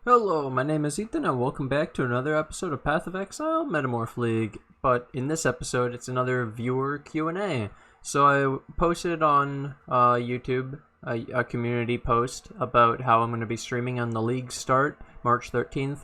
Hello, my name is Ethan and welcome back to another episode of Path of Exile Metamorph League. But in this episode, it's another viewer Q&A. So I posted on YouTube a community post about how I'm going to be streaming on the league start, March 13th,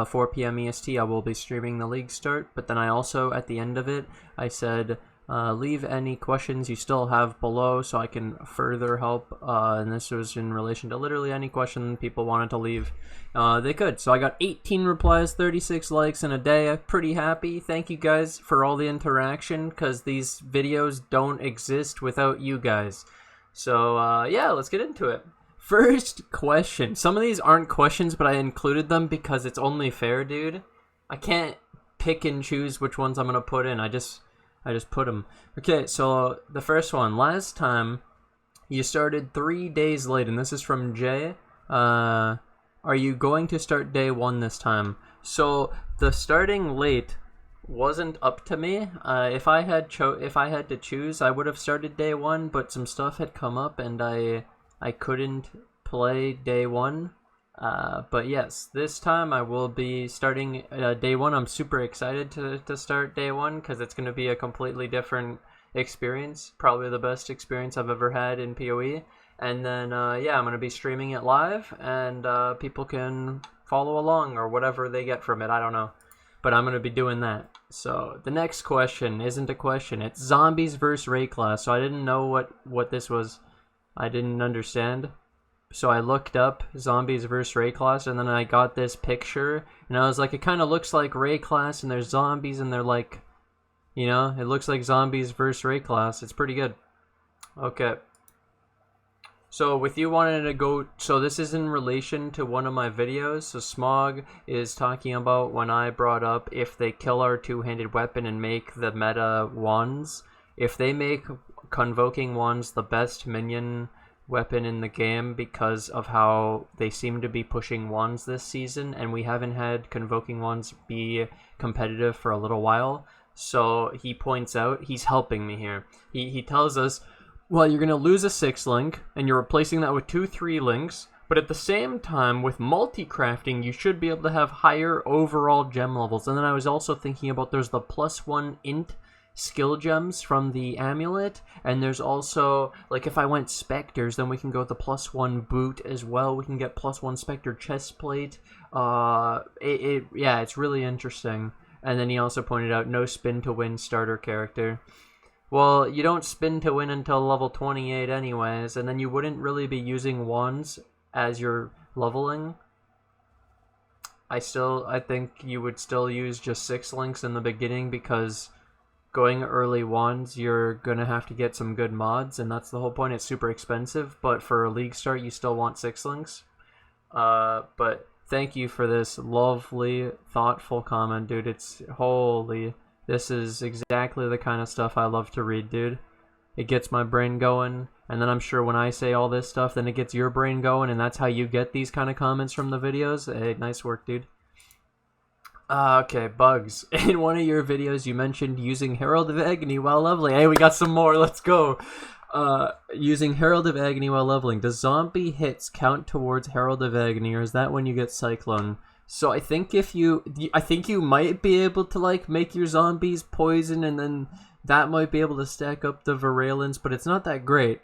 4 p.m. EST. I will be streaming the league start, but then I also, at the end of it, I said, leave any questions you still have below so I can further help, and this was in relation to literally any question people wanted to leave. They could. So I got 18 replies, 36 likes in a day. I'm pretty happy. Thank you guys for all the interaction, because these videos don't exist without you guys. So yeah, let's get into it. First question. Some of these aren't questions, but I included them because it's only fair, dude. I can't pick and choose which ones I'm going to put in. I just put them. Okay, so the first one. Last time, you started 3 days late, and this is from Jay. Are you going to start day 1 this time? So the starting late wasn't up to me. If I had to choose, I would have started day 1, but some stuff had come up, and I couldn't play day 1. But yes, this time I will be starting day 1. I'm super excited to start day 1 because it's going to be a completely different experience. Probably the best experience I've ever had in PoE. And then, yeah, I'm going to be streaming it live, and people can follow along or whatever they get from it. I don't know. But I'm going to be doing that. So the next question isn't a question. It's zombies versus raid class. So I didn't know what this was. I didn't understand. So I looked up zombies versus raid class, and then I got this picture, and I was like, it kind of looks like raid class, and there's zombies, and they're like, you know, it looks like zombies versus raid class. It's pretty good. Okay. So with you wanting to go, so this is in relation to one of my videos. So Smog is talking about when I brought up if they kill our two-handed weapon and make the meta wands. If they make convoking wands the best minion weapon in the game because of how they seem to be pushing wands this season, and we haven't had convoking wands be competitive for a little while. So he points out, he's helping me here. He tells us, well, you're going to lose a 6-link, and you're replacing that with 2 3-links, but at the same time, with multi-crafting, you should be able to have higher overall gem levels. And then I was also thinking about there's the +1 int skill gems from the amulet, and there's also, like, if I went specters, then we can go with the +1 boot as well. We can get +1 specter chest plate. Yeah, it's really interesting. And then he also pointed out no spin to win starter character. Well, you don't spin to win until level 28 anyways, and then you wouldn't really be using wands as you're leveling. I think you would still use just 6 links in the beginning, because going early wands, you're gonna have to get some good mods, and that's the whole point. It's super expensive, but for a league start, you still want 6 links. But thank you for this lovely, thoughtful comment, dude. It's holy. This is exactly the kind of stuff I love to read, dude. It gets my brain going, and then I'm sure when I say all this stuff, then it gets your brain going, and that's how you get these kind of comments from the videos. Hey, nice work, dude. Okay, Bugs. In one of your videos, you mentioned using Herald of Agony while leveling. Hey, we got some more. Let's go. Using Herald of Agony while leveling. Does zombie hits count towards Herald of Agony, or is that when you get Cyclone? So I think you might be able to, like, make your zombies poison, and then that might be able to stack up the virulence, but it's not that great.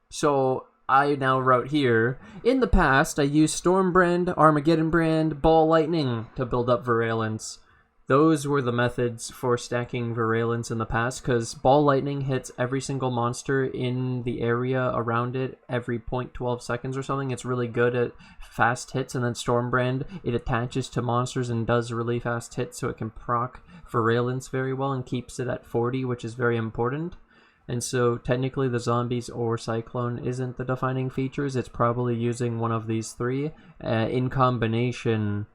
So I now wrote here, in the past, I used Stormbrand, Armageddon Brand, Ball Lightning to build up virulence. Those were the methods for stacking virulence in the past, because Ball Lightning hits every single monster in the area around it every 0.12 seconds or something. It's really good at fast hits, and then Stormbrand, it attaches to monsters and does really fast hits, so it can proc virulence very well and keeps it at 40, which is very important. And so technically the zombies or Cyclone isn't the defining features. It's probably using one of these 3 in combination,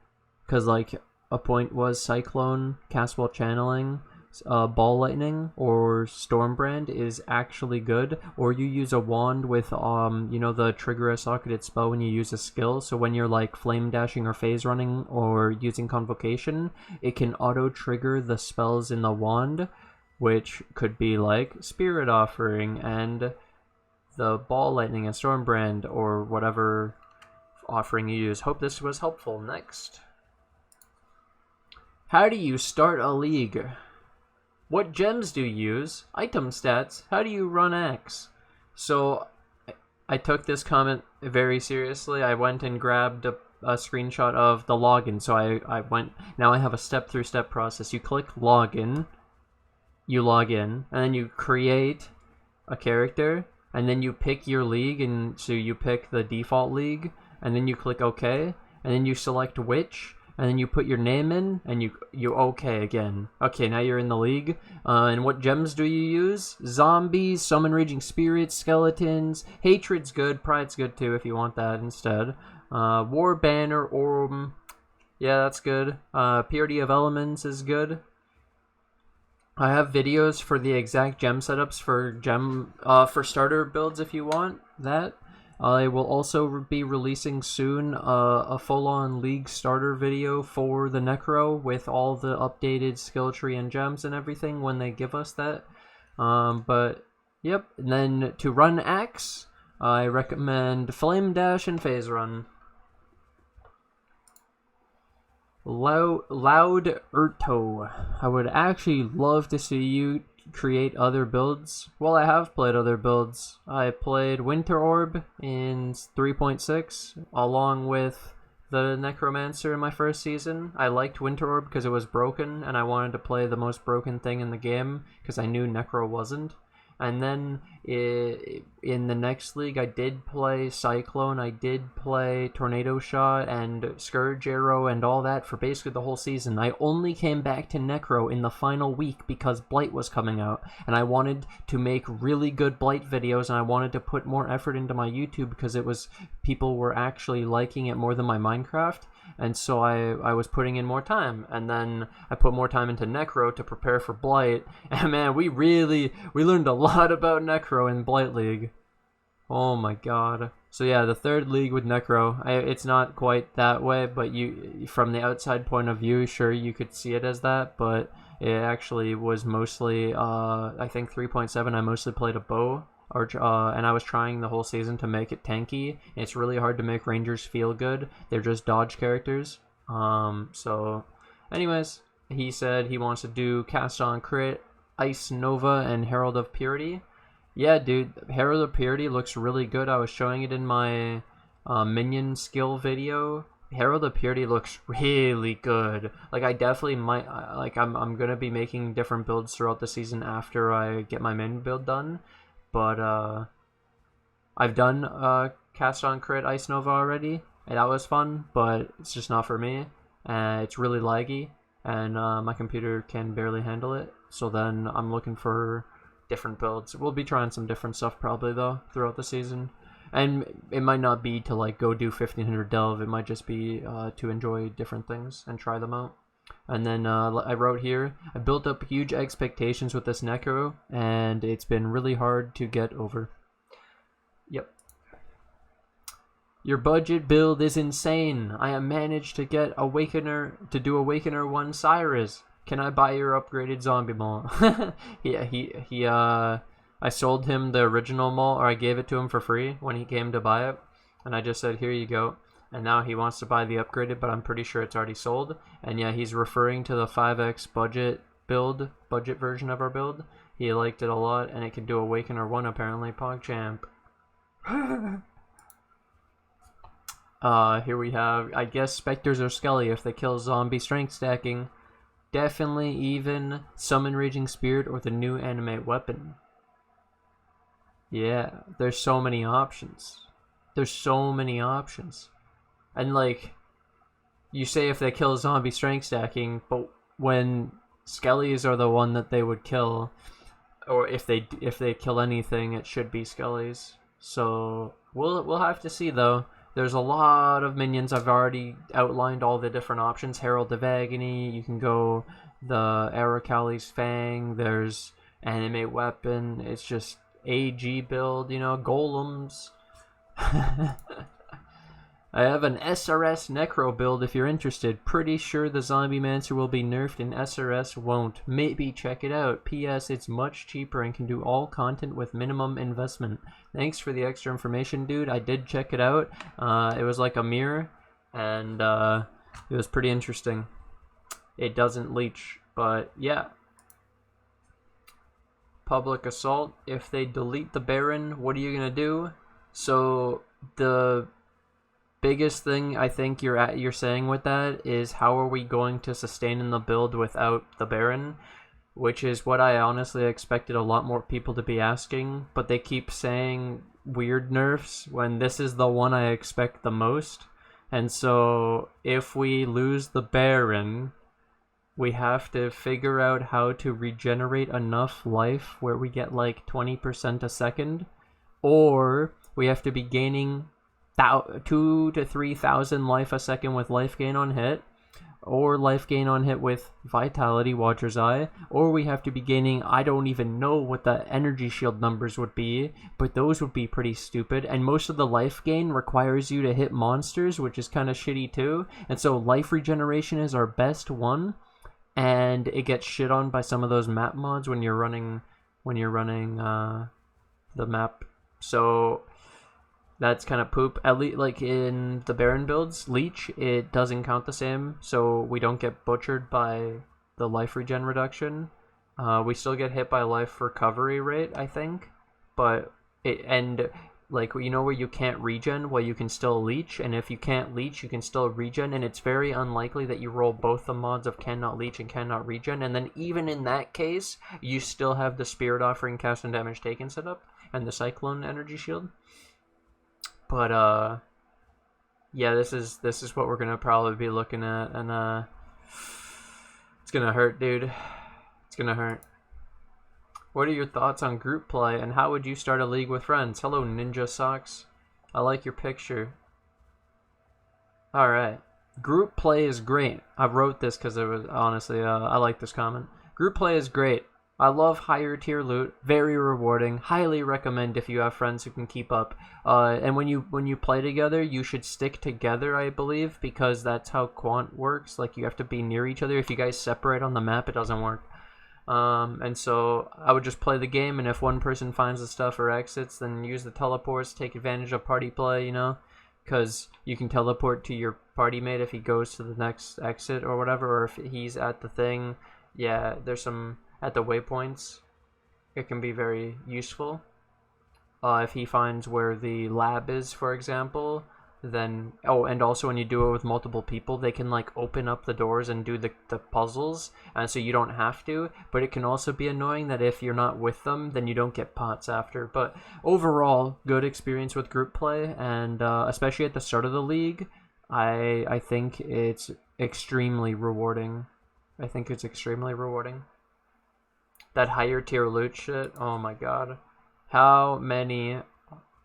because, like, a point was Cyclone, cast while channeling, Ball Lightning, or Stormbrand is actually good. Or you use a wand with, you know, the trigger a socketed spell when you use a skill. So when you're, like, flame dashing or phase running or using Convocation, it can auto-trigger the spells in the wand, which could be, like, Spirit Offering and the Ball Lightning and Stormbrand, or whatever offering you use. Hope this was helpful. Next. How do you start a league? What gems do you use? Item stats. How do you run X? So I took this comment very seriously. I went and grabbed a screenshot of the login. So I went, now I have a step-through-step process. You click login, you log in, and then you create a character, and then you pick your league, and so you pick the default league, and then you click OK, and then you select which, and then you put your name in, and you OK again. Okay, now you're in the league. And what gems do you use? Zombies, Summon Raging Spirits, Skeletons. Hatred's good, Pride's good too if you want that instead. War Banner, Orb, yeah, that's good. Purity of Elements is good. I have videos for the exact gem setups for starter builds if you want that. I will also be releasing soon a full-on League starter video for the Necro with all the updated skill tree and gems and everything when they give us that. But, yep. And then to run Axe, I recommend Flame Dash and Phase Run. Loud Urto. I would actually love to see you create other builds. Well, I have played other builds. I played Winter Orb in 3.6 along with the Necromancer in my first season. I liked Winter Orb because it was broken and I wanted to play the most broken thing in the game because I knew Necro wasn't. And then in the next league, I did play Cyclone, I did play Tornado Shot and Scourge Arrow and all that for basically the whole season. I only came back to Necro in the final week because Blight was coming out, and I wanted to make really good Blight videos, and I wanted to put more effort into my YouTube because people were actually liking it more than my Minecraft. And so I was putting in more time, and then I put more time into Necro to prepare for Blight, and man, we learned a lot about Necro in Blight League. Oh my god. So yeah, the third league with Necro, it's not quite that way, but from the outside point of view, sure, you could see it as that, but it actually was mostly, I think 3.7, I mostly played a bow. And I was trying the whole season to make it tanky. It's really hard to make Rangers feel good. They're just dodge characters. So anyways, he said he wants to do Cast on Crit, Ice Nova, and Herald of Purity. Yeah, dude, Herald of Purity looks really good. I was showing it in my Minion skill video. Herald of Purity looks really good. Like, I definitely might, I'm gonna be making different builds throughout the season after I get my Minion build done. But I've done Cast on Crit Ice Nova already, and that was fun, but it's just not for me. It's really laggy, and my computer can barely handle it, so then I'm looking for different builds. We'll be trying some different stuff probably, though, throughout the season. And it might not be to, like, go do 1500 Delve, it might just be to enjoy different things and try them out. And then I wrote here, I built up huge expectations with this Necro, and it's been really hard to get over. Yep. Your budget build is insane. I have managed to get Awakener, to do Awakener 1 Cyrus. Can I buy your upgraded zombie maul? I sold him the original maul, or I gave it to him for free when he came to buy it. And I just said, here you go. And now he wants to buy the upgraded, but I'm pretty sure it's already sold. And yeah, he's referring to the 5x budget version of our build. He liked it a lot, and it can do Awakener 1 apparently, PogChamp. Here we have, I guess, Spectres or Skelly if they kill zombie strength stacking. Definitely even Summon Raging Spirit or the new animate weapon. Yeah, there's so many options. There's so many options. And like, you say if they kill zombie strength stacking, but when Skellies are the one that they would kill, or if they kill anything, it should be Skellies. So we'll have to see though. There's a lot of minions. I've already outlined all the different options. Herald of Agony. You can go the Aracali's Fang. There's animate weapon. It's just AG build. You know, golems. I have an SRS Necro build if you're interested. Pretty sure the Zombie Mancer will be nerfed and SRS won't. Maybe check it out. P.S. It's much cheaper and can do all content with minimum investment. Thanks for the extra information, dude. I did check it out. It was like a mirror, and it was pretty interesting. It doesn't leech, but yeah. Public Assault. If they delete the Baron, what are you gonna do? So the biggest thing I think you're saying with that is how are we going to sustain in the build without the Baron, which is what I honestly expected a lot more people to be asking, but they keep saying weird nerfs when this is the one I expect the most. And so if we lose the Baron, we have to figure out how to regenerate enough life where we get like 20% a second, or we have to be gaining 2,000 to 3,000 life a second with life gain on hit, or life gain on hit with Vitality, Watcher's Eye, or we have to be gaining, I don't even know what the energy shield numbers would be, but those would be pretty stupid, and most of the life gain requires you to hit monsters, which is kind of shitty too, and so life regeneration is our best one, and it gets shit on by some of those map mods when you're running the map, so that's kind of poop. At least, like in the Baron builds, Leech, it doesn't count the same, so we don't get butchered by the life regen reduction. We still get hit by life recovery rate, I think, but like, you know where you can't regen, well, you can still leech, and if you can't leech, you can still regen, and it's very unlikely that you roll both the mods of cannot leech and cannot regen, and then even in that case, you still have the Spirit Offering cast and damage taken set up, and the Cyclone energy shield. But yeah, this is what we're gonna probably be looking at, and it's gonna hurt, dude. It's gonna hurt. What are your thoughts on group play, and how would you start a league with friends? Hello, Ninja Socks. I like your picture. All right, group play is great. I wrote this because it was honestly I like this comment. Group play is great. I love higher tier loot, very rewarding, highly recommend if you have friends who can keep up. And when you play together, you should stick together, I believe, because that's how quant works. Like, you have to be near each other. If you guys separate on the map, it doesn't work. And so I would just play the game, and if one person finds the stuff or exits, then use the teleports, take advantage of party play, you know? Because you can teleport to your party mate if he goes to the next exit or whatever, or if he's at the thing. Yeah, there's some... At the waypoints, it can be very useful. If he finds where the lab is, for example, then... Oh, and also when you do it with multiple people, they can, like, open up the doors and do the puzzles, and so you don't have to. But it can also be annoying that if you're not with them, then you don't get pots after. But overall, good experience with group play, and especially at the start of the league, I think it's extremely rewarding. I think it's extremely rewarding. That higher tier loot shit, oh my god. How many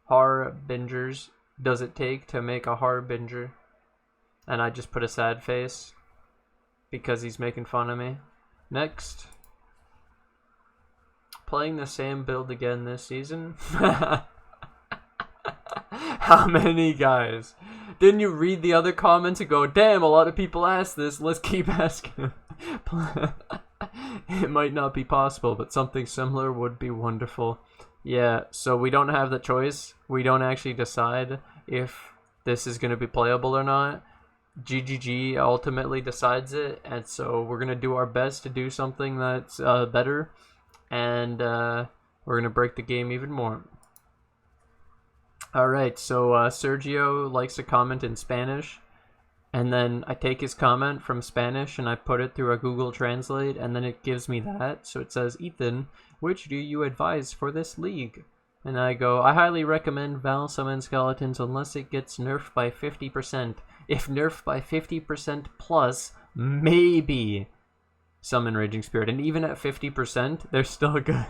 harbingers does it take to make a harbinger? And I just put a sad face because he's making fun of me. Next. Playing the same build again this season? How many, guys? Didn't you read the other comments and go, damn, a lot of people asked this, let's keep asking. It might not be possible, but something similar would be wonderful. Yeah, so we don't have the choice. We don't actually decide if this is going to be playable or not. GGG ultimately decides it, and so we're going to do our best to do something that's better, and we're going to break the game even more. Alright, so Sergio likes to comment in Spanish. And then I take his comment from Spanish and I put it through a Google Translate, and then it gives me that. So it says, Ethan, which do you advise for this league? And I go, I highly recommend Val Summon Skeletons unless it gets nerfed by 50%. If nerfed by 50% plus, maybe Summon Raging Spirit. And even at 50%, they're still good.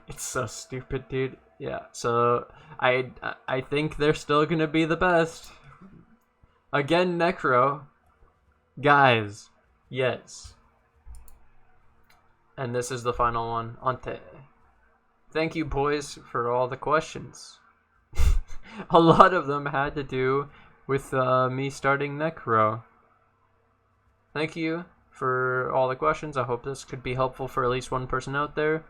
It's so stupid, dude. Yeah, so I think they're still gonna be the best. Again, Necro. Guys, yes. And this is the final one. Ante. Thank you, boys, for all the questions. A lot of them had to do with me starting Necro. Thank you for all the questions. I hope this could be helpful for at least one person out there.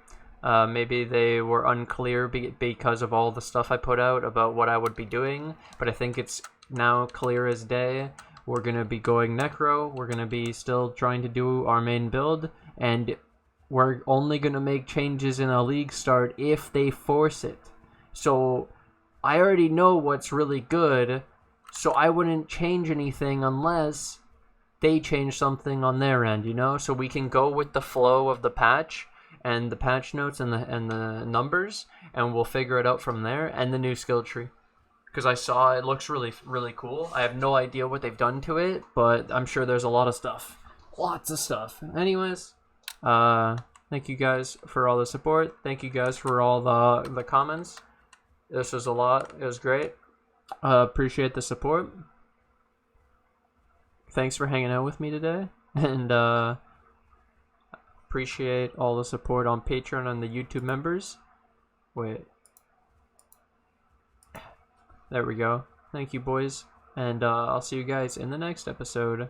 Maybe they were unclear because of all the stuff I put out about what I would be doing, but I think it's now clear as day. We're going to be going Necro, we're going to be still trying to do our main build, and we're only going to make changes in a league start if they force it. So I already know what's really good, so I wouldn't change anything unless they change something on their end, you know? So we can go with the flow of the patch and the patch notes and the numbers, and we'll figure it out from there, and the new skill tree. Because I saw it looks really, really cool. I have no idea what they've done to it, but I'm sure there's a lot of stuff. Lots of stuff. Anyways, thank you guys for all the support. Thank you guys for all the comments. This was a lot. It was great. Appreciate the support. Thanks for hanging out with me today. And appreciate all the support on Patreon and the YouTube members. Wait. There we go. Thank you, boys. And I'll see you guys in the next episode.